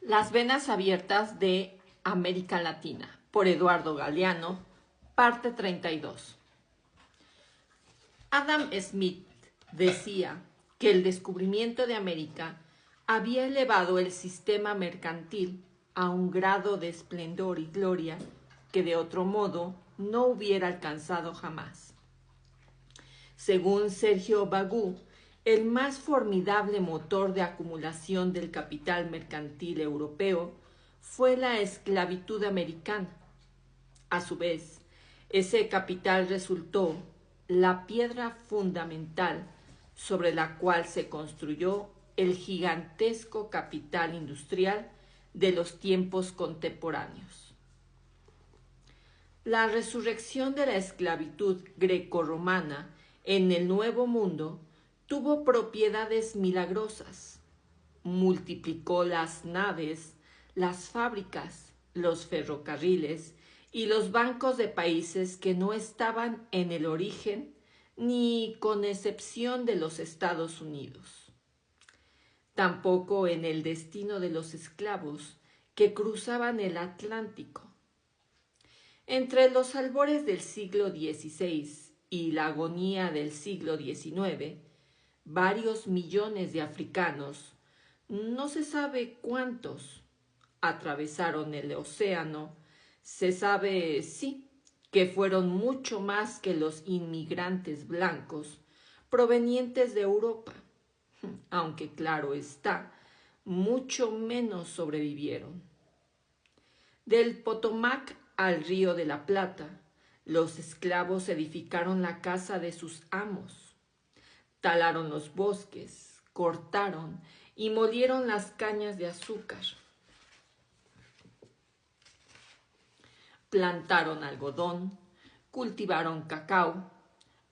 Las venas abiertas de América Latina, por Eduardo Galeano, parte 32. Adam Smith decía que el descubrimiento de América había elevado el sistema mercantil a un grado de esplendor y gloria que de otro modo no hubiera alcanzado jamás. Según Sergio Bagú, el más formidable motor de acumulación del capital mercantil europeo fue la esclavitud americana. A su vez, ese capital resultó la piedra fundamental sobre la cual se construyó el gigantesco capital industrial de los tiempos contemporáneos. La resurrección de la esclavitud grecorromana en el Nuevo Mundo tuvo propiedades milagrosas. Multiplicó las naves, las fábricas, los ferrocarriles y los bancos de países que no estaban en el origen ni con excepción de los Estados Unidos. Tampoco en el destino de los esclavos que cruzaban el Atlántico. Entre los albores del siglo XVI y la agonía del siglo XIX, varios millones de africanos, no se sabe cuántos, atravesaron el océano. Se sabe, sí, que fueron mucho más que los inmigrantes blancos provenientes de Europa, aunque claro está, mucho menos sobrevivieron. Del Potomac al Río de la Plata, los esclavos edificaron la casa de sus amos, talaron los bosques, cortaron y molieron las cañas de azúcar, plantaron algodón, cultivaron cacao,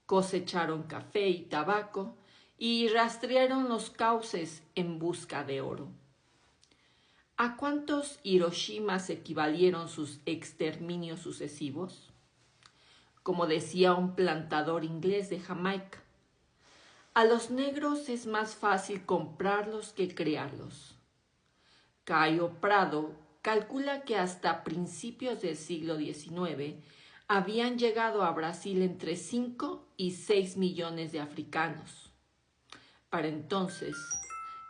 cosecharon café y tabaco y rastrearon los cauces en busca de oro. ¿A cuántos Hiroshimas equivalieron sus exterminios sucesivos? Como decía un plantador inglés de Jamaica, a los negros es más fácil comprarlos que criarlos. Cayo Prado calcula que hasta principios del siglo XIX habían llegado a Brasil entre 5 y 6 millones de africanos. Para entonces,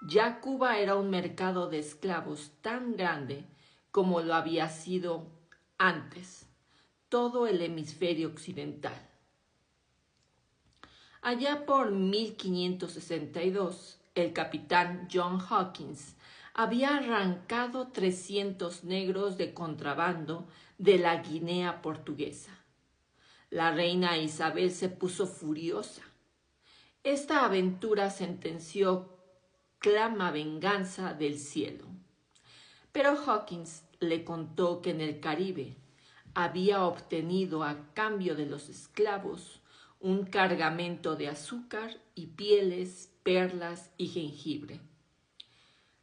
ya Cuba era un mercado de esclavos tan grande como lo había sido antes todo el hemisferio occidental. Allá por 1562, el capitán John Hawkins había arrancado 300 negros de contrabando de la Guinea portuguesa. La reina Isabel se puso furiosa. Esta aventura sentenció clama venganza del cielo. Pero Hawkins le contó que en el Caribe había obtenido a cambio de los esclavos un cargamento de azúcar y pieles, perlas y jengibre.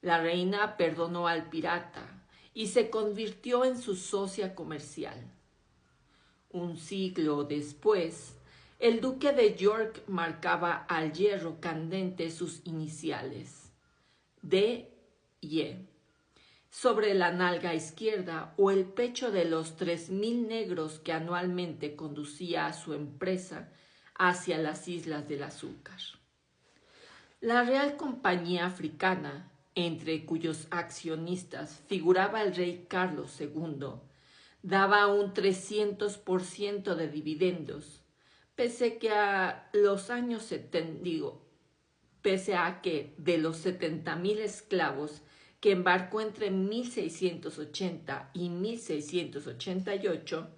La reina perdonó al pirata y se convirtió en su socia comercial. Un siglo después, el duque de York marcaba al hierro candente sus iniciales, D.Y., sobre la nalga izquierda o el pecho de los 3,000 negros que anualmente conducía a su empresa hacia las Islas del Azúcar. La Real Compañía Africana, entre cuyos accionistas figuraba el rey Carlos II, daba un 300% de dividendos, pese a que de los 70,000 esclavos que embarcó entre 1680 y 1688,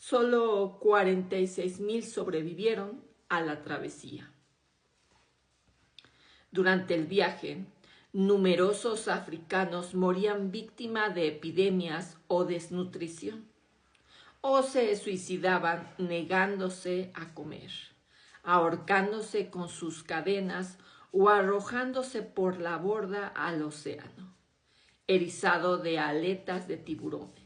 solo 46,000 sobrevivieron a la travesía. Durante el viaje, numerosos africanos morían víctimas de epidemias o desnutrición, o se suicidaban negándose a comer, ahorcándose con sus cadenas o arrojándose por la borda al océano, erizado de aletas de tiburones.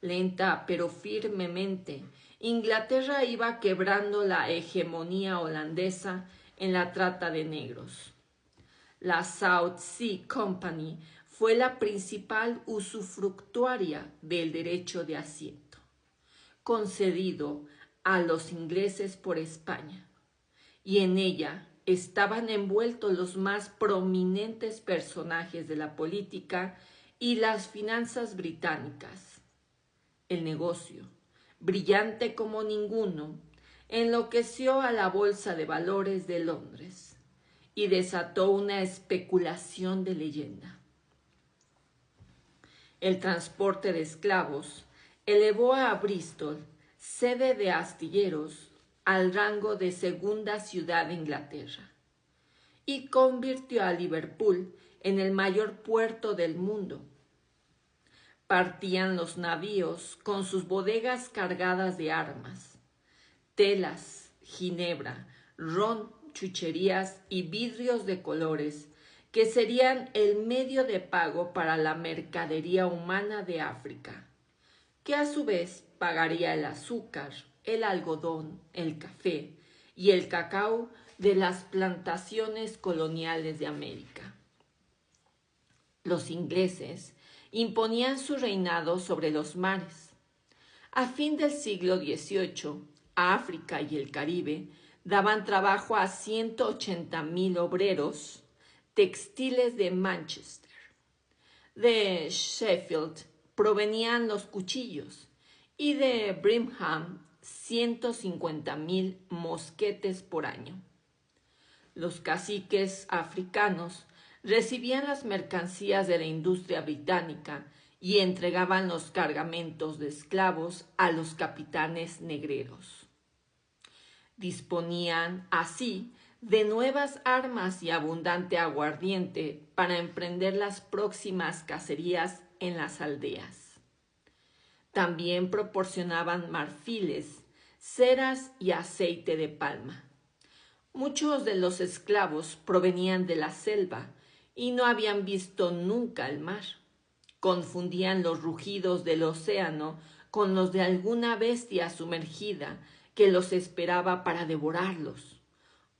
Lenta pero firmemente, Inglaterra iba quebrando la hegemonía holandesa en la trata de negros. La South Sea Company fue la principal usufructuaria del derecho de asiento, concedido a los ingleses por España, y en ella estaban envueltos los más prominentes personajes de la política y las finanzas británicas. El negocio, brillante como ninguno, enloqueció a la Bolsa de Valores de Londres y desató una especulación de leyenda. El transporte de esclavos elevó a Bristol, sede de astilleros, al rango de segunda ciudad de Inglaterra y convirtió a Liverpool en el mayor puerto del mundo. Partían los navíos con sus bodegas cargadas de armas, telas, ginebra, ron, chucherías y vidrios de colores, que serían el medio de pago para la mercadería humana de África, que a su vez pagaría el azúcar, el algodón, el café y el cacao de las plantaciones coloniales de América. Los ingleses imponían su reinado sobre los mares. A fin del siglo XVIII, África y el Caribe daban trabajo a 180,000 obreros textiles de Manchester. De Sheffield provenían los cuchillos y de Birmingham 150,000 mosquetes por año. Los caciques africanos recibían las mercancías de la industria británica y entregaban los cargamentos de esclavos a los capitanes negreros. Disponían, así, de nuevas armas y abundante aguardiente para emprender las próximas cacerías en las aldeas. También proporcionaban marfiles, ceras y aceite de palma. Muchos de los esclavos provenían de la selva y no habían visto nunca el mar. Confundían los rugidos del océano con los de alguna bestia sumergida que los esperaba para devorarlos.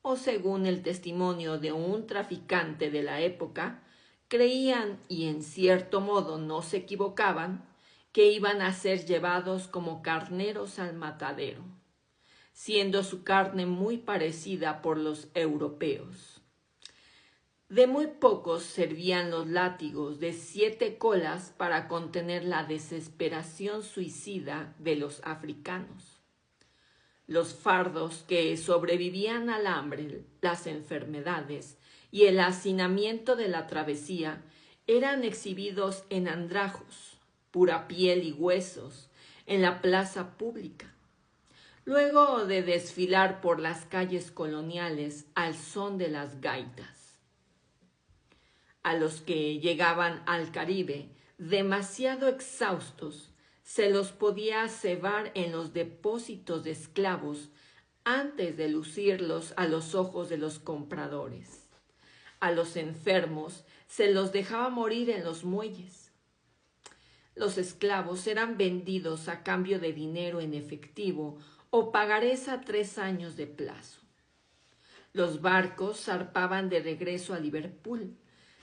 O según el testimonio de un traficante de la época, creían, y en cierto modo no se equivocaban, que iban a ser llevados como carneros al matadero, siendo su carne muy parecida por los europeos. De muy pocos servían los látigos de 7 colas para contener la desesperación suicida de los africanos. Los fardos que sobrevivían al hambre, las enfermedades y el hacinamiento de la travesía eran exhibidos en andrajos, pura piel y huesos, en la plaza pública, luego de desfilar por las calles coloniales al son de las gaitas. A los que llegaban al Caribe, demasiado exhaustos, se los podía cebar en los depósitos de esclavos antes de lucirlos a los ojos de los compradores. A los enfermos se los dejaba morir en los muelles. Los esclavos eran vendidos a cambio de dinero en efectivo o pagarés a 3 años de plazo. Los barcos zarpaban de regreso a Liverpool,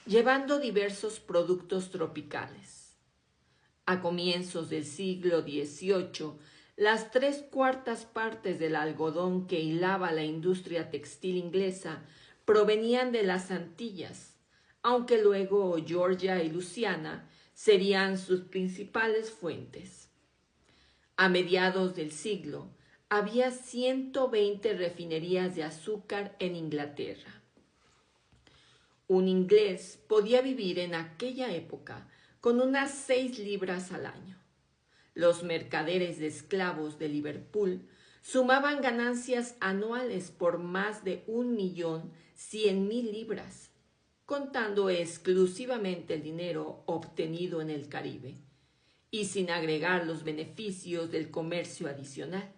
llevando diversos productos tropicales. A comienzos del siglo XVIII, las 3/4 partes del algodón que hilaba la industria textil inglesa provenían de las Antillas, aunque luego Georgia y Luisiana serían sus principales fuentes. A mediados del siglo, había 120 refinerías de azúcar en Inglaterra. Un inglés podía vivir en aquella época con unas 6 libras al año. Los mercaderes de esclavos de Liverpool sumaban ganancias anuales por más de 1.100.000 libras, contando exclusivamente el dinero obtenido en el Caribe y sin agregar los beneficios del comercio adicional.